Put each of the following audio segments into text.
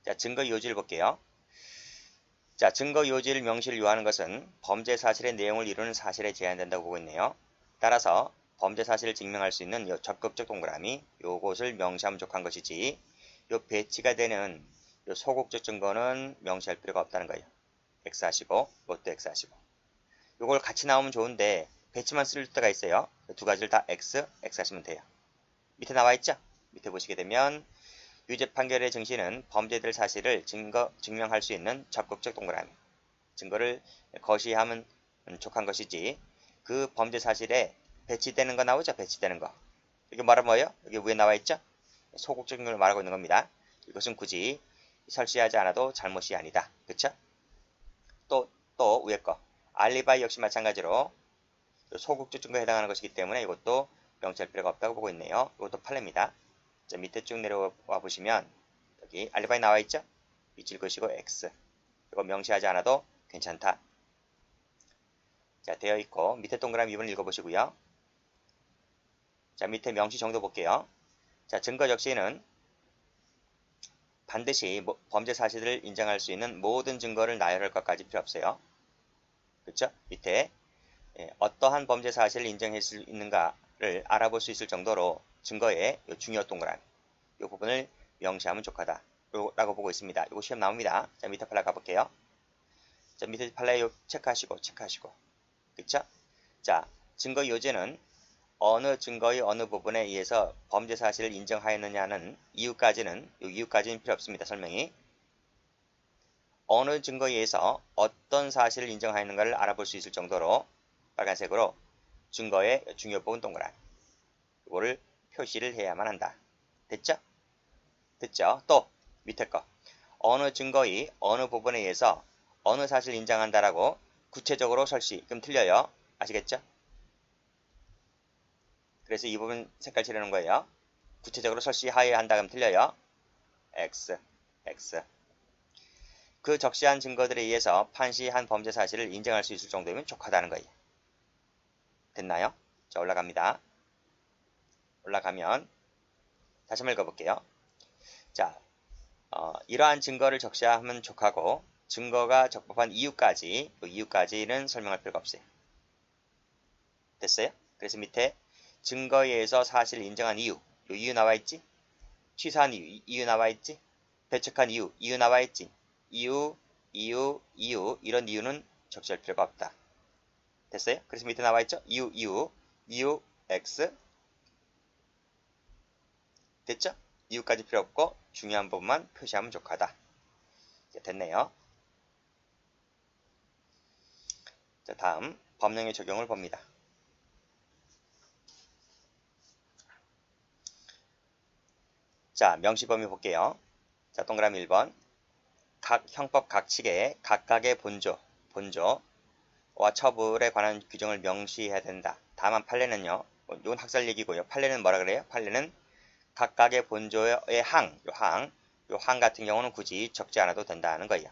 자, 증거 요지를 볼게요. 자, 증거 요지를 명시를 요하는 것은 범죄 사실의 내용을 이루는 사실에 제한된다고 보고 있네요. 따라서 범죄 사실을 증명할 수 있는 요 적극적 동그라미 요것을 명시하면 족한 것이지 요 배치가 되는 요 소극적 증거는 명시할 필요가 없다는 거예요. X 하시고 이것도 X 하시고 요걸 같이 나오면 좋은데 배치만 쓸 때가 있어요. 두 가지를 다 X 하시면 돼요. 밑에 나와 있죠? 밑에 보시게 되면 유죄 판결의 증시는 범죄될 사실을 증명할 수 있는 적극적 동그라미. 증거를 거시하면 족한 것이지 그 범죄 사실에 배치되는 거 나오죠? 배치되는 거. 이게 말하면 뭐예요? 여기 위에 나와 있죠? 소극적 증거를 말하고 있는 겁니다. 이것은 굳이 설치하지 않아도 잘못이 아니다. 그쵸? 또 위에 거. 알리바이 역시 마찬가지로 소극적 증거에 해당하는 것이기 때문에 이것도 명시할 필요가 없다고 보고 있네요. 이것도 판례입니다. 자, 밑에 쭉 내려와 보시면 여기 알리바이 나와 있죠? 위치를 것이고 X. 이거 명시하지 않아도 괜찮다. 자, 되어 있고 밑에 동그라미 2번 읽어보시고요. 자, 밑에 명시 정도 볼게요. 자, 증거 적시는 반드시 범죄 사실을 인정할 수 있는 모든 증거를 나열할 것까지 필요 없어요. 그렇죠? 밑에 어떠한 범죄 사실을 인정할 수 있는가를 알아볼 수 있을 정도로 증거의 중요 동그라미 이 부분을 명시하면 족하다 라고 보고 있습니다. 이거 시험 나옵니다. 자, 밑에 판례 가볼게요. 자, 밑에 판례 체크하시고 그쵸? 자, 증거 요지는 어느 증거의 어느 부분에 의해서 범죄 사실을 인정하였느냐는 이유까지는 필요 없습니다. 설명이 어느 증거에 의해서 어떤 사실을 인정하였는가를 알아볼 수 있을 정도로 빨간색으로 증거의 중요 부분 동그라미 이거를 표시를 해야만 한다. 됐죠? 됐죠? 또 밑에 거 어느 증거의 어느 부분에 의해서 어느 사실을 인정한다라고 구체적으로 설시. 그럼 틀려요. 아시겠죠? 그래서 이 부분 색깔 칠하는 거예요. 구체적으로 설시하여야 한다 그러면 틀려요. X. 그 적시한 증거들에 의해서 판시한 범죄 사실을 인정할 수 있을 정도면 족하다는 거예요. 됐나요? 자, 올라갑니다. 올라가면 다시 한번 읽어볼게요. 자, 이러한 증거를 적시하면 족하고 증거가 적법한 이유까지는 설명할 필요가 없어요. 됐어요? 그래서 밑에 증거에 의해서 사실을 인정한 이유, 이유 나와 있지? 취사한 이유 나와 있지? 배척한 이유 나와 있지? 이유, 이런 이유는 적시할 필요가 없다. 됐어요? 그래서 밑에 나와 있죠? 이유, X. 됐죠? 이유까지 필요 없고 중요한 부분만 표시하면 족하다. 됐네요. 자, 다음 법령의 적용을 봅니다. 자, 명시범위 볼게요. 자, 동그라미 1번. 각 형법 각 측에 각각의 본조와 처벌에 관한 규정을 명시해야 된다. 다만 판례는요. 이건 학설 얘기고요. 판례는 뭐라 그래요? 판례는 각각의 본조의 항 같은 경우는 굳이 적지 않아도 된다는 거예요.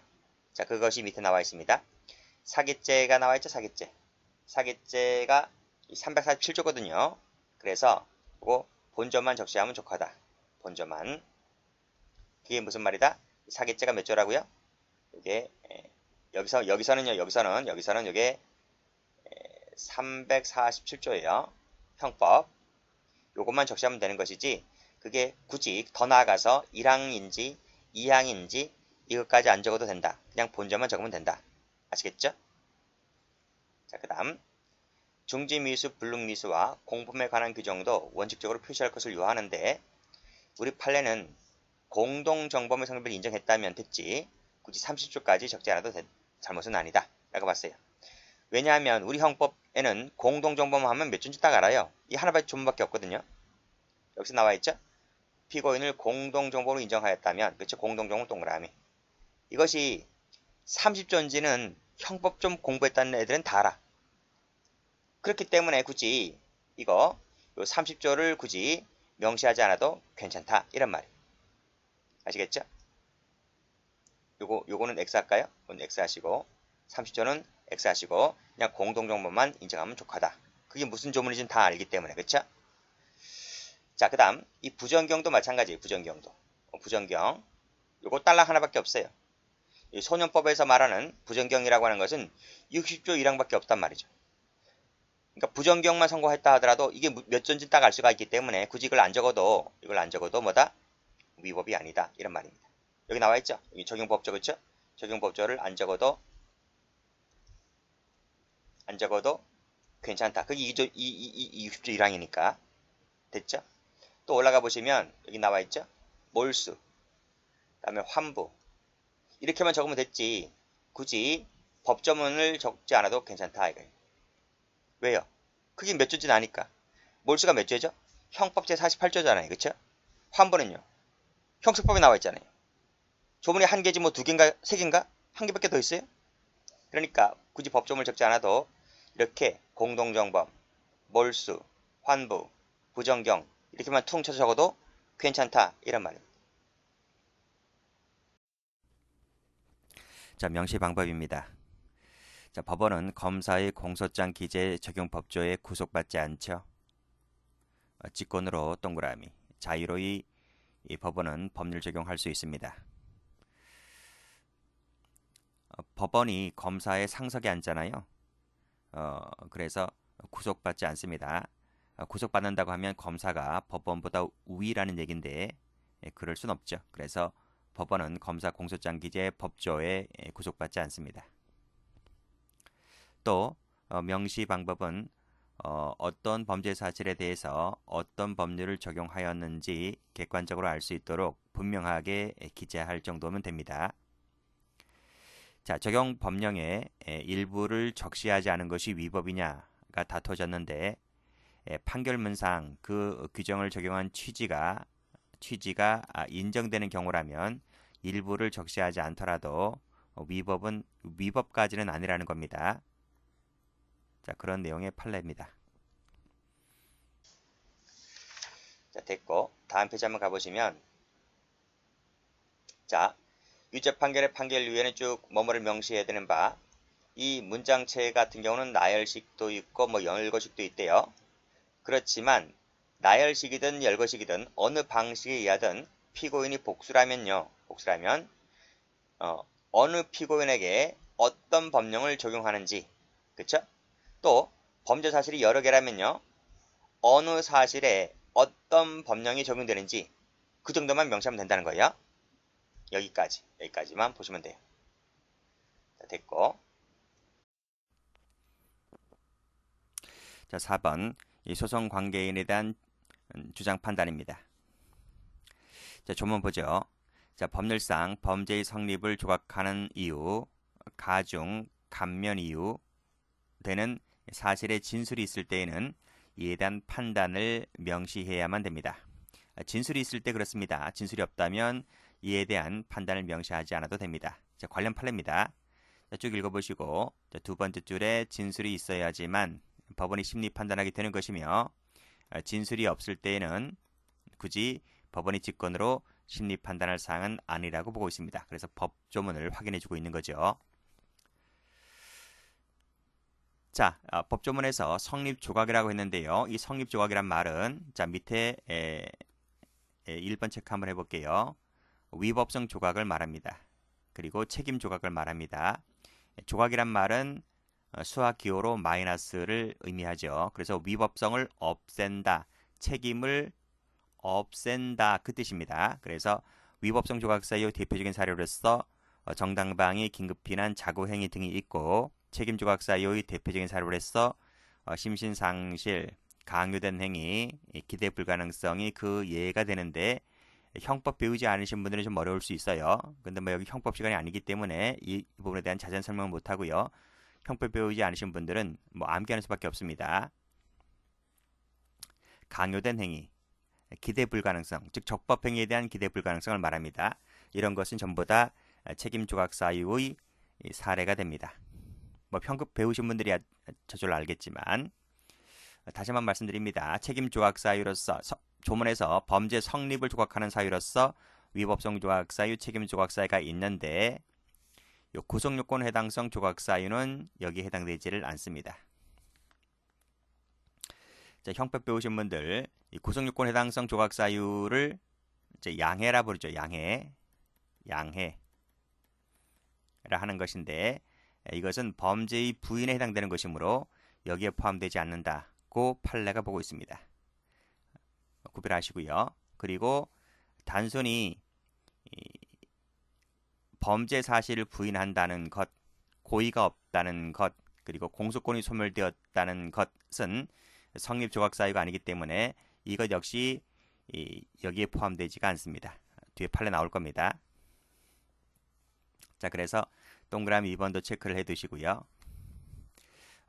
자, 그것이 밑에 나와 있습니다. 사기죄가 나와 있죠? 사기죄가 347조거든요. 그래서 그거 본조만 적시하면 족하다. 본조만. 그게 무슨 말이다? 사기죄가 몇 조라고요? 이게 여기서는 이게 347조예요. 형법. 요것만 적시하면 되는 것이지 그게 굳이 더 나아가서 1항인지 2항인지 이것까지 안 적어도 된다. 그냥 본조만 적으면 된다. 아시겠죠? 자, 그 다음 중지미수, 불능미수와 공범에 관한 규정도 원칙적으로 표시할 것을 요하는데 우리 판례는 공동정범의 성립을 인정했다면 됐지 굳이 30조까지 적지 않아도 잘못은 아니다 라고 봤어요. 왜냐하면 우리 형법에는 공동정범 하면 몇 조인지 딱 알아요. 이 하나밖에 조문밖에 없거든요. 여기서 나와 있죠. 피고인을 공동정범으로 인정하였다면 그렇죠. 공동정범 동그라미. 이것이 30조인지는 형법 좀 공부했다는 애들은 다 알아. 그렇기 때문에 굳이 이거 30조를 굳이 명시하지 않아도 괜찮다 이런 말이에요. 아시겠죠? 요거는 X 할까요? 이건 X 하시고 30조는 X 하시고 그냥 공동정범만 인정하면 족하다. 그게 무슨 조문인지는 다 알기 때문에 그렇죠? 자, 그 다음 이 부정경도 마찬가지예요. 부정경 요거 딸랑 하나밖에 없어요. 이 소년법에서 말하는 부정경이라고 하는 것은 60조 1항밖에 없단 말이죠. 그러니까 부정경만 선고했다 하더라도 이게 몇 조인지 딱 알 수가 있기 때문에 굳이 이걸 안 적어도 뭐다? 위법이 아니다. 이런 말입니다. 여기 나와 있죠? 여기 적용법조, 그쵸? 적용법조를 안 적어도 괜찮다. 그게 60조 1항이니까. 됐죠? 또 올라가 보시면 여기 나와 있죠? 몰수, 그다음에 환부. 이렇게만 적으면 됐지. 굳이 법조문을 적지 않아도 괜찮다 이거예요. 왜요? 그게 몇 조인지 아니까. 몰수가 몇 조죠? 형법 제48조잖아요. 그쵸? 환부는요. 형수법에 나와 있잖아요. 조문이 한 개지 뭐 두 개인가 세 개인가? 한 개밖에 더 있어요? 그러니까 굳이 법조문을 적지 않아도 이렇게 공동정범, 몰수, 환부, 부정경 이렇게만 퉁 쳐서 적어도 괜찮다 이런 말입니다. 자, 명시 방법입니다. 자, 법원은 검사의 공소장 기재 적용 법조에 구속받지 않죠. 직권으로 동그라미. 자유로이 이 법원은 법률 적용할 수 있습니다. 법원이 검사의 상석에 앉잖아요. 그래서 구속받지 않습니다. 구속받는다고 하면 검사가 법원보다 우위라는 얘기인데 그럴 순 없죠. 그래서 법원은 검사 공소장 기재 법조에 구속받지 않습니다. 또 명시 방법은 어떤 범죄 사실에 대해서 어떤 법률을 적용하였는지 객관적으로 알 수 있도록 분명하게 기재할 정도면 됩니다. 자, 적용 법령의 일부를 적시하지 않은 것이 위법이냐가 다퉈졌는데 판결문상 그 규정을 적용한 취지가 인정되는 경우라면 일부를 적시하지 않더라도 위법까지는 아니라는 겁니다. 자, 그런 내용의 판례입니다. 자, 됐고 다음 페이지 한번 가보시면 자, 유죄 판결의 판결 이후에는 쭉 뭐뭐를 명시해야 되는 바 이 문장체 같은 경우는 나열식도 있고 뭐 열거식도 있대요. 그렇지만 나열식이든 열거식이든 어느 방식에 의하든 피고인이 복수라면 어느 피고인에게 어떤 법령을 적용하는지, 그쵸? 또 범죄 사실이 여러 개라면요 어느 사실에 어떤 법령이 적용되는지 그 정도만 명시하면 된다는 거예요. 여기까지만 보시면 돼요. 자, 됐고 자, 4번 이 소송 관계인에 대한 주장 판단입니다. 자, 조문 보죠. 자, 법률상 범죄의 성립을 조각하는 이유, 가중, 감면 이유 되는 사실의 진술이 있을 때에는 이에 대한 판단을 명시해야만 됩니다. 진술이 있을 때 그렇습니다. 진술이 없다면 이에 대한 판단을 명시하지 않아도 됩니다. 자, 관련 판례입니다. 자, 쭉 읽어보시고 자, 두 번째 줄에 진술이 있어야지만 법원이 심리 판단하게 되는 것이며 진술이 없을 때에는 굳이 법원이 직권으로 심리 판단할 사항은 아니라고 보고 있습니다. 그래서 법조문을 확인해주고 있는 거죠. 자, 법조문에서 성립조각이라고 했는데요. 이 성립조각이란 말은 자, 밑에 1번 체크 한번 해볼게요. 위법성 조각을 말합니다. 그리고 책임 조각을 말합니다. 조각이란 말은 수학 기호로 마이너스를 의미하죠. 그래서 위법성을 없앤다, 책임을 없앤다 그 뜻입니다. 그래서 위법성 조각 사이의 대표적인 사례로서 정당방위, 긴급피난, 자구행위 등이 있고 책임 조각 사이의 대표적인 사례로서 심신상실, 강요된 행위, 기대 불가능성이 그 예가 되는데 형법 배우지 않으신 분들은 좀 어려울 수 있어요. 근데 뭐 여기 형법 시간이 아니기 때문에 이 부분에 대한 자세한 설명을 못 하고요. 형법 배우지 않으신 분들은 뭐 암기하는 수밖에 없습니다. 강요된 행위, 기대 불가능성, 즉 적법 행위에 대한 기대 불가능성을 말합니다. 이런 것은 전부 다 책임 조각 사유의 사례가 됩니다. 뭐 형법 배우신 분들이야 저절로 알겠지만 다시 한번 말씀드립니다. 책임 조각 사유로서 조문에서 범죄 성립을 조각하는 사유로서 위법성 조각 사유, 책임 조각 사유가 있는데 요 구속요건 해당성 조각 사유는 여기에 해당되지를 않습니다. 자, 형법 배우신 분들 이 구속요건 해당성 조각 사유를 이제 양해라 부르죠. 양해. 양해라 하는 것인데 이것은 범죄의 부인에 해당되는 것이므로 여기에 포함되지 않는다고 판례가 보고 있습니다. 구별하시고요. 그리고 단순히 범죄 사실을 부인한다는 것, 고의가 없다는 것, 그리고 공소권이 소멸되었다는 것은 성립 조각 사유가 아니기 때문에 이것 역시 여기에 포함되지가 않습니다. 뒤에 판례 나올 겁니다. 자, 그래서 동그라미 2번도 체크를 해 두시고요.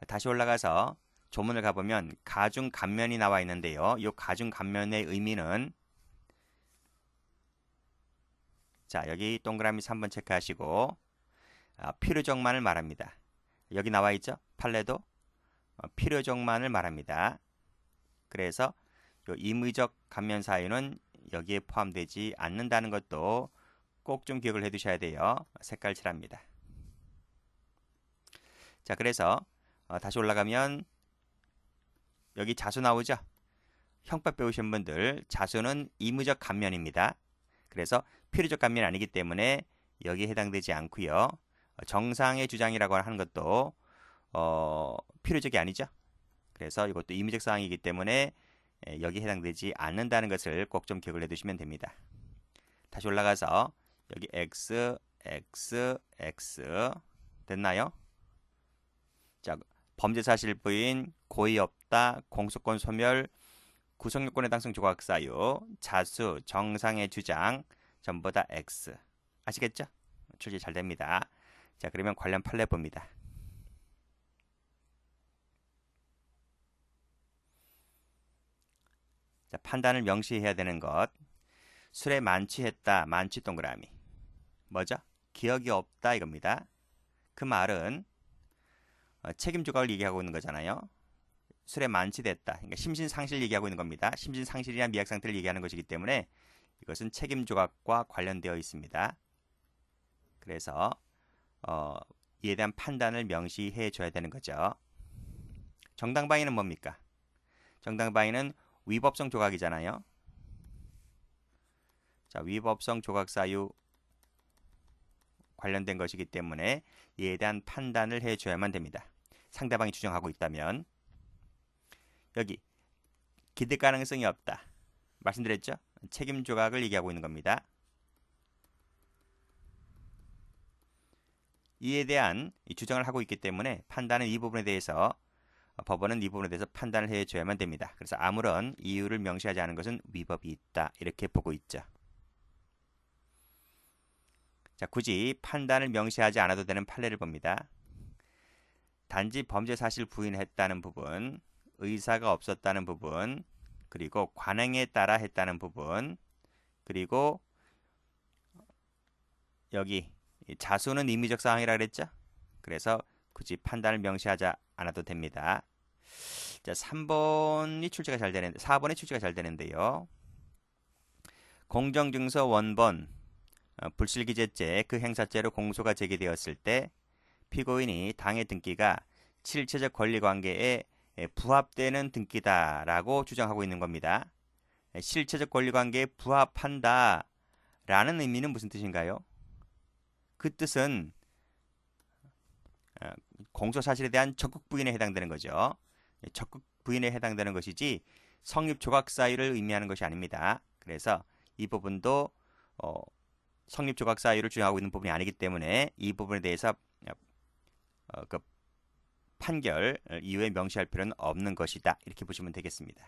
다시 올라가서 조문을 가보면 가중 감면이 나와 있는데요. 이 가중 감면의 의미는 자, 여기 동그라미 3번 체크하시고 필요적만을 말합니다. 여기 나와 있죠? 판례도 필요적만을 말합니다. 그래서 이 임의적 감면 사유는 여기에 포함되지 않는다는 것도 꼭 좀 기억을 해 두셔야 돼요. 색깔 칠합니다. 자, 그래서 다시 올라가면 여기 자수 나오죠? 형법 배우신 분들 자수는 임의적 감면입니다. 그래서 필요적 감면이 아니기 때문에 여기에 해당되지 않고요. 정상의 주장이라고 하는 것도 필요적이 아니죠. 그래서 이것도 임의적 사항이기 때문에 여기에 해당되지 않는다는 것을 꼭 좀 기억을 해두시면 됩니다. 다시 올라가서 여기 x, x, x 됐나요? 자, 범죄 사실 부인, 고의 없다, 공소권 소멸, 구성요건의 당성 조각 사유, 자수, 정상의 주장 전부 다 X. 아시겠죠? 출제 잘 됩니다. 자, 그러면 관련 판례 봅니다. 자, 판단을 명시해야 되는 것. 술에 만취했다, 만취 동그라미. 뭐죠? 기억이 없다 이겁니다. 그 말은 책임 조각을 얘기하고 있는 거잖아요. 술에 만취됐다. 그러니까 심신상실 얘기하고 있는 겁니다. 심신상실이나 미약 상태를 얘기하는 것이기 때문에 이것은 책임 조각과 관련되어 있습니다. 그래서 이에 대한 판단을 명시해 줘야 되는 거죠. 정당방위는 뭡니까? 정당방위는 위법성 조각이잖아요. 자, 위법성 조각 사유 관련된 것이기 때문에 이에 대한 판단을 해 줘야만 됩니다. 상대방이 주장하고 있다면 여기 기대 가능성이 없다. 말씀드렸죠? 책임 조각을 얘기하고 있는 겁니다. 이에 대한 주장을 하고 있기 때문에 판단은 이 부분에 대해서 법원은 이 부분에 대해서 판단을 해줘야만 됩니다. 그래서 아무런 이유를 명시하지 않은 것은 위법이 있다. 이렇게 보고 있죠. 자, 굳이 판단을 명시하지 않아도 되는 판례를 봅니다. 단지 범죄 사실 부인했다는 부분, 의사가 없었다는 부분, 그리고 관행에 따라 했다는 부분, 그리고 여기 자수는 임의적 사항이라 그랬죠? 그래서 굳이 판단을 명시하지 않아도 됩니다. 자, 3번이 출제가 잘 되는데 4번이 출제가 잘 되는데요. 공정증서 원본 불실기재죄 그 행사죄로 공소가 제기되었을 때 피고인이 당의 등기가 실체적 권리관계에 부합되는 등기다라고 주장하고 있는 겁니다. 실체적 권리관계에 부합한다 라는 의미는 무슨 뜻인가요? 그 뜻은 공소사실에 대한 적극 부인에 해당되는 거죠. 적극 부인에 해당되는 것이지 성립 조각 사유를 의미하는 것이 아닙니다. 그래서 이 부분도 성립 조각 사유를 주장하고 있는 부분이 아니기 때문에 이 부분에 대해서 그 판결 이후에 명시할 필요는 없는 것이다. 이렇게 보시면 되겠습니다.